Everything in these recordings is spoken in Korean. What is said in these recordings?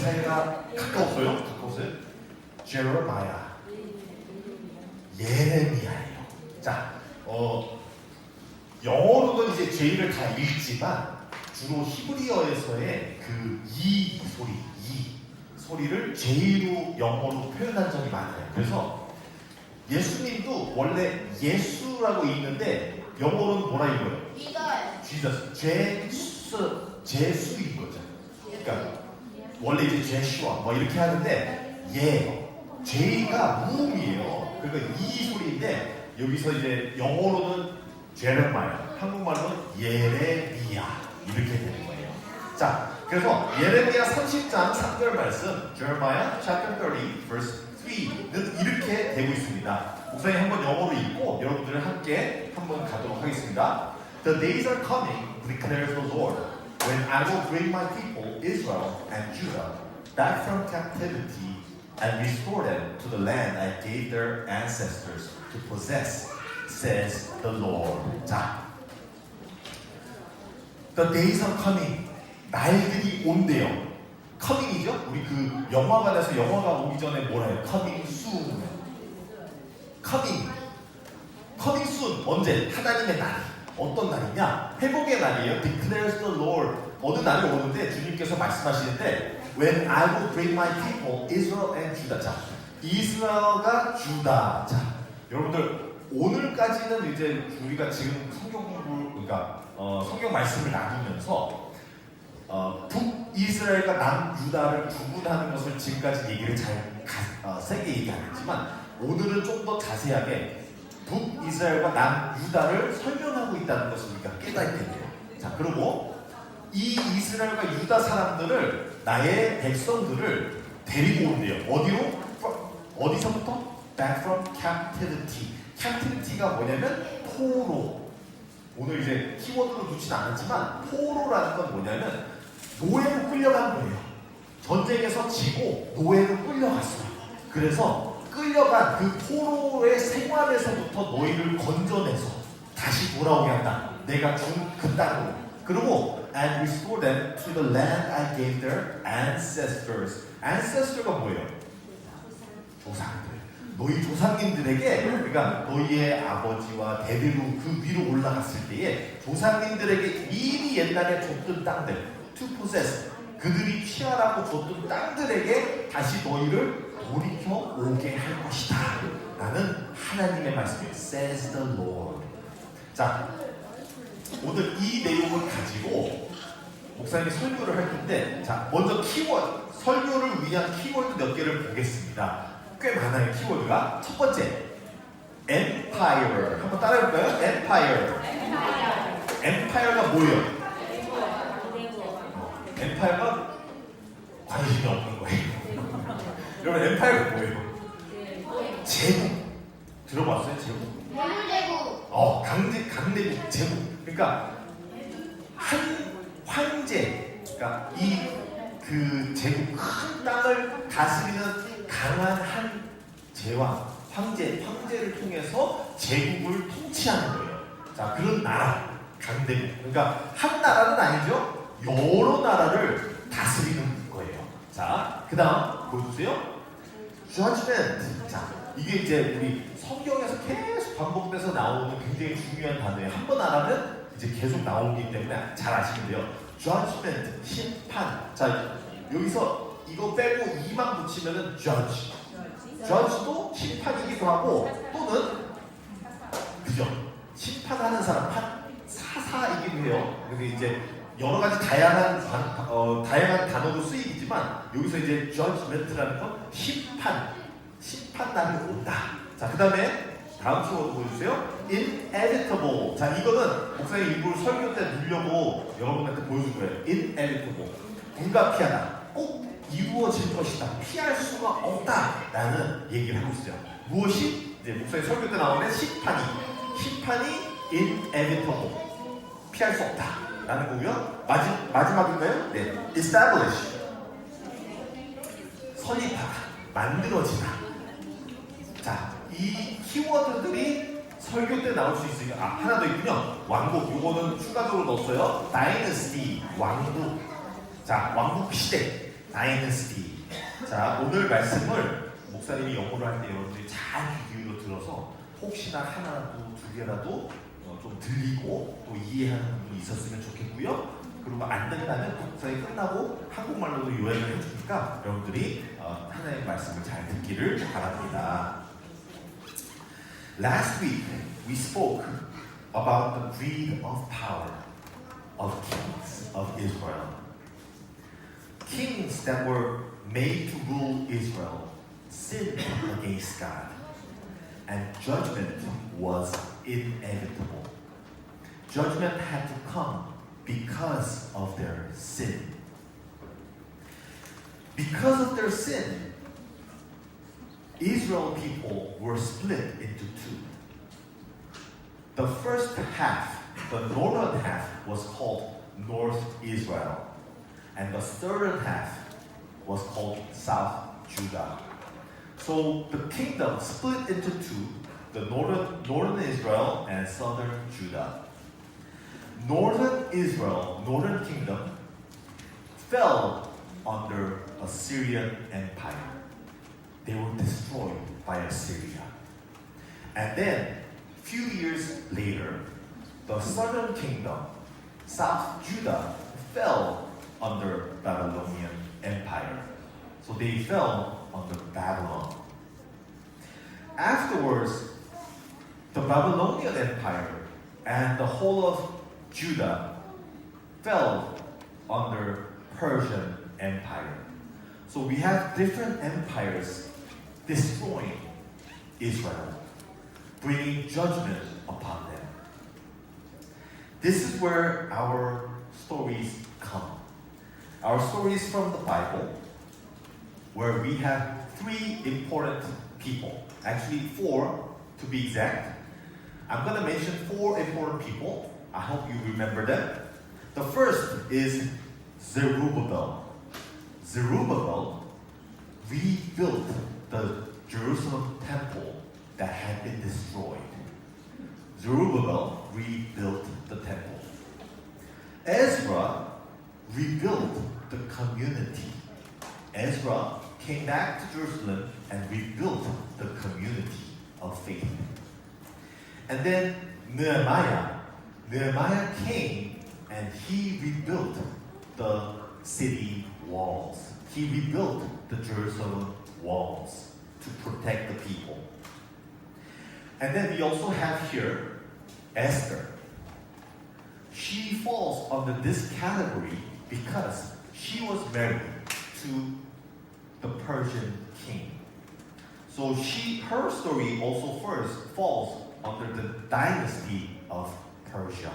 사이가 가까웠어요? 가까웠어요? 제레마야, 예레미야예요. 자, 영어로는 이제 J를 다 읽지만 주로 히브리어에서의 그 이 소리, 이 소리를 J로 영어로 표현한 적이 많아요. 그래서 예수님도 원래 예수라고 읽는데 영어로는 뭐라 읽어요? Jesus. 제수인 거죠. 그러니까 원래 이제 제슈아 뭐 이렇게 하는데 J가 무음이에요. 그러니까 이 소리인데 여기서 이제 영어로는 제레마야, 한국말로는 예레미야 이렇게 되는 거예요. 자, 그래서 예레미야 30장 3절 말씀, Jeremiah chapter 30 verse 3는 이렇게 되고 있습니다. 목사님 한번 영어로 읽고 여러분들 함께 한번 가도록 하겠습니다. The days are coming, declares the Lord, when I will bring my people Israel and Judah back from captivity and restore them to the land I gave their ancestors to possess, says the Lord. 자, the days are coming. 날들이 온대요. coming이죠? 우리 그 영화관에서 영화가 오기 전에 뭐라 해요? coming soon. coming soon. 언제? 하나님의 날이. 어떤 날이냐? 회복의 날이에요. declares the Lord. 어느 날이 오는데 주님께서 말씀하시는데 when I will bring my people Israel and Judah. 자, 이스라엘과 주다. 자, 여러분들 오늘까지는 이제 우리가 지금 성경 공부, 그러니까 성경 말씀을 나누면서 북이스라엘과 남유다를 구분하는 것을 지금까지 얘기를 세게 얘기 안 했지만 오늘은 좀 더 자세하게 북이스라엘과 남유다를 설명하고 있다는 것을 우리가 깨닫게 돼요. 자, 그리고 이 이스라엘과 유다 사람들을, 나의 백성들을 데리고 온대요. 어디로? 어디서부터? Back from captivity. captivity가 뭐냐면 포로. 오늘 이제 키워드로 두진 않았지만 포로라는 건 뭐냐면 노예로 끌려간 거예요. 전쟁에서 지고 노예로 끌려갔어요. 그래서 끌려간 그 포로의 생활에서부터 너희를 건져내서 다시 돌아오게 한다. 내가 준 그 땅으로. 그리고 and restore them to the land I gave their ancestors. ancestor가 뭐예요? 조상들. 너희 조상님들에게, 그러니까 너희의 아버지와 대대로 그 위로 올라갔을 때에 조상님들에게 미리 옛날에 줬던 땅들, to possess, 그들이 취하라고 줬던 땅들에게 다시 너희를 돌이켜 오게 할 것이다 라는 하나님의 말씀이에요. says the Lord. 자, 오늘 이 내용을 가지고 목사님이 설교를 할 텐데, 자, 먼저 키워드, 설교를 위한 키워드 몇 개를 보겠습니다. 꽤 많아요, 키워드가. 첫 번째, empire. 한번 따라해볼까요? empire. empire가 뭐예요? empire가 관심이 없는 거예요. 여러분, empire가 뭐예요? 제국. 들어봤어요, 제국? 강대국, 제국. 그러니까 한 황제, 그러니까 그 제국 큰 땅을 다스리는 강한 한 제왕, 황제를 통해서 제국을 통치하는 거예요. 자, 그런 나라, 강대국. 그러니까 한 나라는 아니죠. 여러 나라를 다스리는 거예요. 자, 그 다음 보여주세요. judgment. 자, 이게 이제 우리 성경에서 계속 반복돼서 나오는 굉장히 중요한 단어예요. 한 번 알아면 이제 계속 나오기 때문에 잘 아시면 돼요. judgment, 심판. 자, 여기서 이거 빼고 2만 붙이면은 judge. judge도 심판이기도 하고 또는 그죠? 심판하는 사람, 사사이기도 해요. 근데 이제 여러 가지 다양한 단어로 쓰이지만 여기서 이제 judgment라는 건 심판날이 온다. 자, 그 다음에 다음 키워드 보여주세요. inevitable. 자, 이거는 목사님 일부러 설교 때 누려고 여러분한테 보여줄 거예요. inevitable. 불가피하다. 꼭 이루어질 것이다. 피할 수가 없다. 라는 얘기를 하고 있어요. 무엇이? 이제 목사님 설교 때 나오는 심판이 inevitable. 피할 수 없다. 라는 거고요. 마지막인가요? 네. establish. 설립하다. 만들어지다. 자, 이 키워드들이 설교 때 나올 수 있으니까 하나 더 있군요. 왕국. 요거는 추가적으로 넣었어요. dynasty. 왕국. 자, 왕국 시대. Dynasty. 자, 오늘 말씀을 목사님이 영어로 할 때 여러분들이 잘 귀 기울여 들어서 혹시나 하나라도 두 개라도 좀 들리고 또 이해하는 부분이 있었으면 좋겠고요. 그리고 안 된다면 목사님 끝나고 한국말로도 요약을 해주니까 여러분들이 하나님의 말씀을 잘 듣기를 바랍니다. Last week we spoke about the greed of power of kings of Israel. Kings that were made to rule Israel sinned against God, and judgment was inevitable. Judgment had to come because of their sin. Because of their sin, Israel people were split into two. The first half, the northern half, was called North Israel, and the southern half was called South Judah. So the kingdom split into two, the northern Israel and southern Judah. Northern Israel, northern kingdom, fell under Assyrian Empire. They were destroyed by Assyria. And then, few years later, the southern kingdom, South Judah, fell under Babylonian Empire. So they fell under Babylon. Afterwards, the Babylonian Empire and the whole of Judah fell under Persian Empire. So we have different empires destroying Israel, bringing judgment upon them. This is where our stories come. Our stories from the Bible, where we have three important people, actually four to be exact. I'm going to mention four important people. I hope you remember them. The first is Zerubbabel. Zerubbabel rebuilt the Jerusalem temple that had been destroyed. Zerubbabel rebuilt the temple. Ezra rebuilt the community. Ezra came back to Jerusalem and rebuilt the community of faith. And then Nehemiah came and he rebuilt the city walls. He rebuilt the Jerusalem walls to protect the people. And then we also have here Esther. She falls under this category because she was married to the Persian king. So her story also first falls under the dynasty of Persia.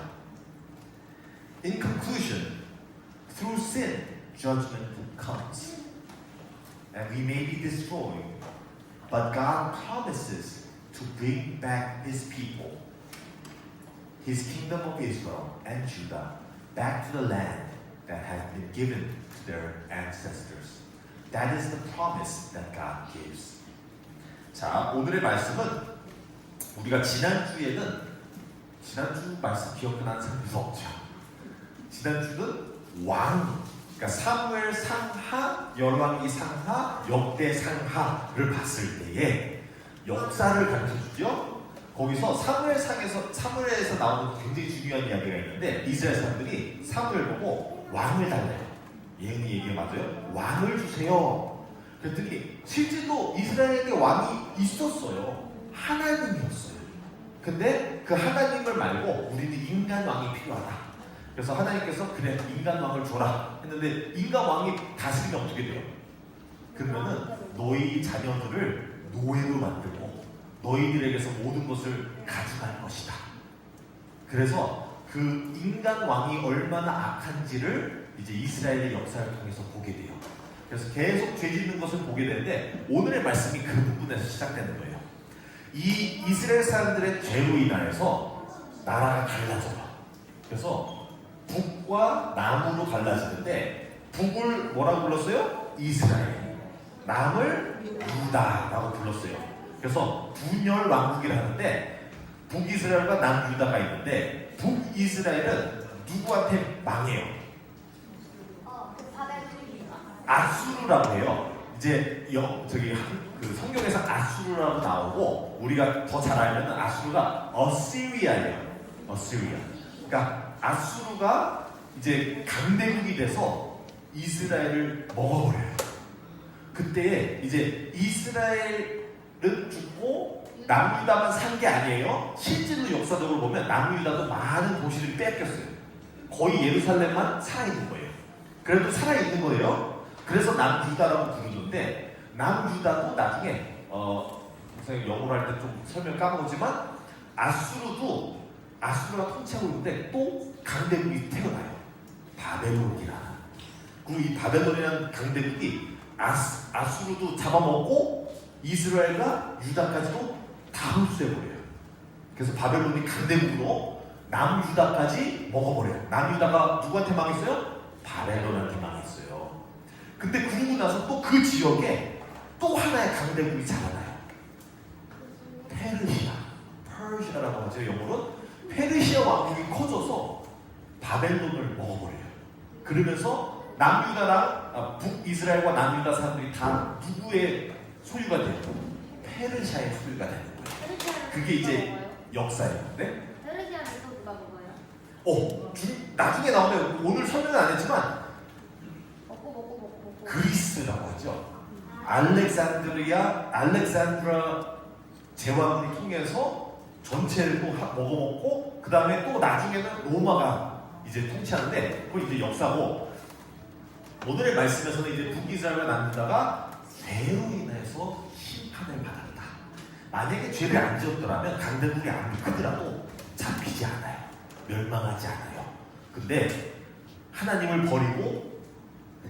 In conclusion, through sin, judgment comes. And we may be destroyed, but God promises to bring back His people, His kingdom of Israel and Judah, back to the land that has been given to their ancestors. That is the promise that God gives. 자, 오늘의 말씀은 우리가 지난주 말씀 기억나는 사람 별로 없죠. 지난주는 그러니까 사무엘 상하, 열왕기 상하, 역대 상하를 봤을 때에 역사를 가르쳐주죠. 거기서 사무엘에서 나오는 굉장히 중요한 이야기가 있는데 이스라엘 사람들이 사무엘 보고 왕을 달래요. 예은이 얘기가 맞아요. 왕을 주세요. 그랬더니 실제로 이스라엘에게 왕이 있었어요. 하나님이었어요. 근데 그 하나님을 말고 우리는 인간 왕이 필요하다. 그래서 하나님께서 그래 인간 왕을 줘라 했는데 인간 왕이 다스리면 어떻게 돼요? 그러면은 너희 자녀들을 노예로 만들고 너희들에게서 모든 것을 가져갈 것이다. 그래서 그 인간 왕이 얼마나 악한지를 이제 이스라엘의 역사를 통해서 보게 돼요. 그래서 계속 죄 짓는 것을 보게 되는데 오늘의 말씀이 그 부분에서 시작되는 거예요. 이 이스라엘 사람들의 죄로 인하여서 나라가 갈라져요. 그래서 북과 남으로 갈라지는데 북을 뭐라고 불렀어요? 이스라엘. 남을 유다라고 불렀어요. 그래서 분열 왕국이라 하는데 북이스라엘과 남유다가 있는데 북이스라엘은 누구한테 망해요? 아수르라고 해요. 이제 그 성경에서 아수르라고 나오고 우리가 더 잘 알면 아수르가 어시리아예요. 어시리아. 그러니까 아수르가 이제 강대국이 돼서 이스라엘을 먹어버려요. 그때 이제 이스라엘은 죽고 남유다만 산 게 아니에요. 실제로 역사적으로 보면 남유다도 많은 도시를 뺏겼어요. 거의 예루살렘만 살아있는 거예요. 그래도 살아있는 거예요. 그래서 남유다라고 부르는데 남유다도 나중에 선생님 영어로 할 때 좀 설명 까먹었지만 아수르가 통치하고 있는데 또 강대국이 태어나요. 바벨론이라. 그리고 이 바벨론이라는 강대국이 아수르도 잡아먹고 이스라엘과 유다까지도 다 흡수해버려요. 그래서 바벨론이 강대국으로 남유다까지 먹어버려요. 남유다가 누구한테 망했어요? 바벨론한테 망했어요. 근데 그러고 나서 또 그 지역에 또 하나의 강대국이 자라나요. 페르시아라고 하죠. 영어로는 페르시아 왕국이 커져서 바벨론을 먹어버려요. 그러면서 남유다랑 북이스라엘과 남유다 사람들이 다 누구의 소유가 돼요? 페르시아의 소유가 되는 거예요. 그게 이제 역사예요. 네? 페르시아에서 누가 먹어요? 나중에 나오면 오늘 설명은 안 했지만 먹고. 그리스라고 하죠. 알렉산드라 제왕을 통해서 전체를 또 먹어먹고 그 다음에 또 나중에는 로마가 이제 통치하는데 그건 이제 역사고 오늘의 말씀에서는 이제 북이스라엘과 남유다가 죄로 인해서 심판을 받았다. 만약에 죄를 안 지었더라면 강대국이 아무리 크더라도 잡히지 않아요. 멸망하지 않아요. 근데 하나님을 버리고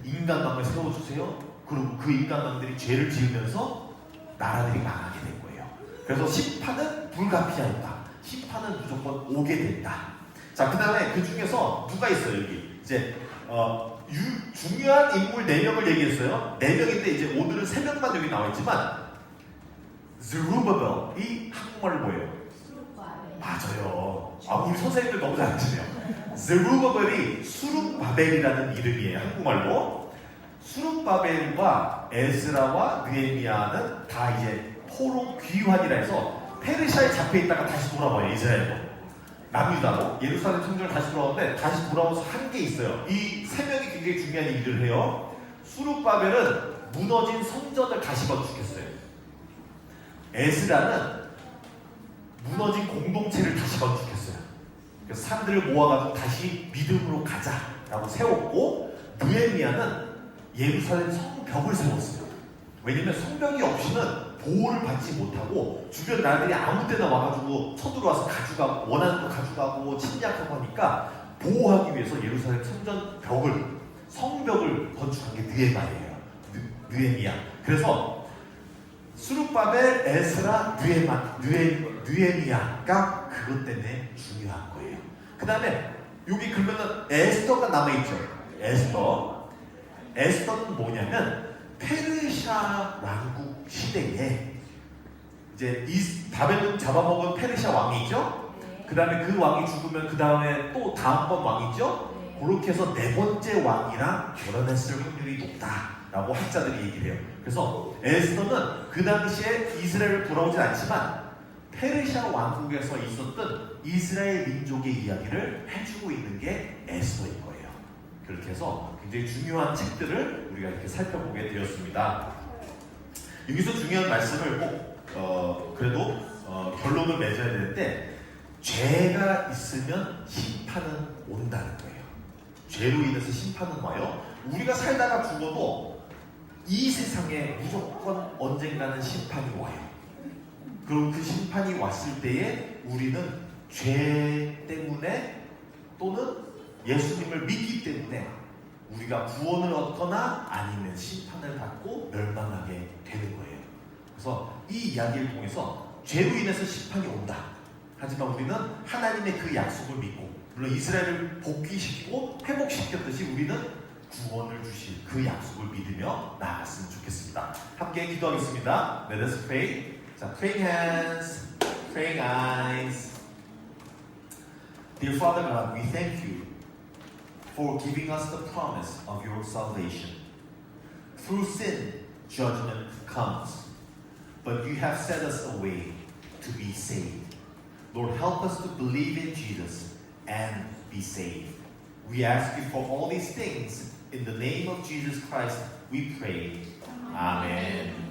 인간왕을 세워주세요. 그리고 그 인간왕들이 죄를 지으면서 나라들이 망하게 된 거예요. 그래서 심판은 불가피하였다. 심판은 무조건 오게 된다. 자, 그 다음에 그 중에서 누가 있어요, 여기. 이제, 중요한 인물 4명을 얘기했어요. 4명인데 이제 오늘은 3명만 여기 나와 있지만, zerubbabel이 한국말로 뭐예요? 맞아요. 우리 선생님들 너무 잘하시네요. zerubbabel이 수룹바벨이라는 이름이에요, 한국말로. 수룹바벨과 에스라와 느헤미야는 다 이제 포로 귀환이라 해서 페르시아에 잡혀있다가 다시 돌아와요. 이스라엘로 남유다로 예루살렘 성전을 다시 돌아오는데 다시 돌아와서 한 게 있어요. 이 3명이 굉장히 중요한 일을 해요. 수룹바벨은 무너진 성전을 다시 건축했어요. 에스라는 무너진 공동체를 다시 건축했어요. 그래서 사람들을 모아가지고 다시 믿음으로 가자라고 세웠고, 느헤미야는 예루살렘 성벽을 세웠어요. 왜냐면 성벽이 없이는 보호를 받지 못하고 주변 나라들이 아무 때나 와가지고 쳐들어와서 가져가고 원하는 거 가져가고 침략하고 하니까 보호하기 위해서 예루살렘 성벽을 건축한 게 느헤미야. 그래서 수룹바벨, 에스라, 느헤미야가 그것 때문에 중요한 거예요. 그 다음에 여기 그러면은 에스더가 남아있죠. 에스더는 뭐냐면 페르시아 왕국 시대에 이제 바벨론 잡아먹은 페르시아 왕이 있죠. 그 다음에 그 왕이 죽으면 그 다음에 또 다음번 왕이 있죠. 그렇게 해서 4번째 왕이랑 결혼했을 확률이 높다라고 학자들이 얘기를 해요. 그래서 에스더는 그 당시에 이스라엘을 돌아오진 않지만 페르시아 왕국에서 있었던 이스라엘 민족의 이야기를 해주고 있는 게 에스더인 거예요. 그렇게 해서 굉장히 중요한 책들을 우리가 이렇게 살펴보게 되었습니다. 여기서 중요한 말씀을 꼭 그래도 결론을 맺어야 되는데, 죄가 있으면 심판은 온다는 거예요. 죄로 인해서 심판은 와요. 우리가 살다가 죽어도 이 세상에 무조건 언젠가는 심판이 와요. 그럼 그 심판이 왔을 때에 우리는 죄 때문에 또는 예수님을 믿기 때문에 우리가 구원을 얻거나 아니면 심판을 받고 멸망하게 되는 거예요. 그래서 이 이야기를 통해서 죄로 인해서 심판이 온다. 하지만 우리는 하나님의 그 약속을 믿고, 물론 이스라엘을 복귀시키고 회복시켰듯이 우리는 구원을 주실 그 약속을 믿으며 나아갔으면 좋겠습니다. 함께 기도하겠습니다. Let us pray. 자, praying hands, praying eyes. Dear Father God, we thank you for giving us the promise of your salvation. through sin, judgment comes. But you have set us a way to be saved. Lord, help us to believe in Jesus and be saved. We ask you for all these things. In the name of Jesus Christ, we pray. Amen.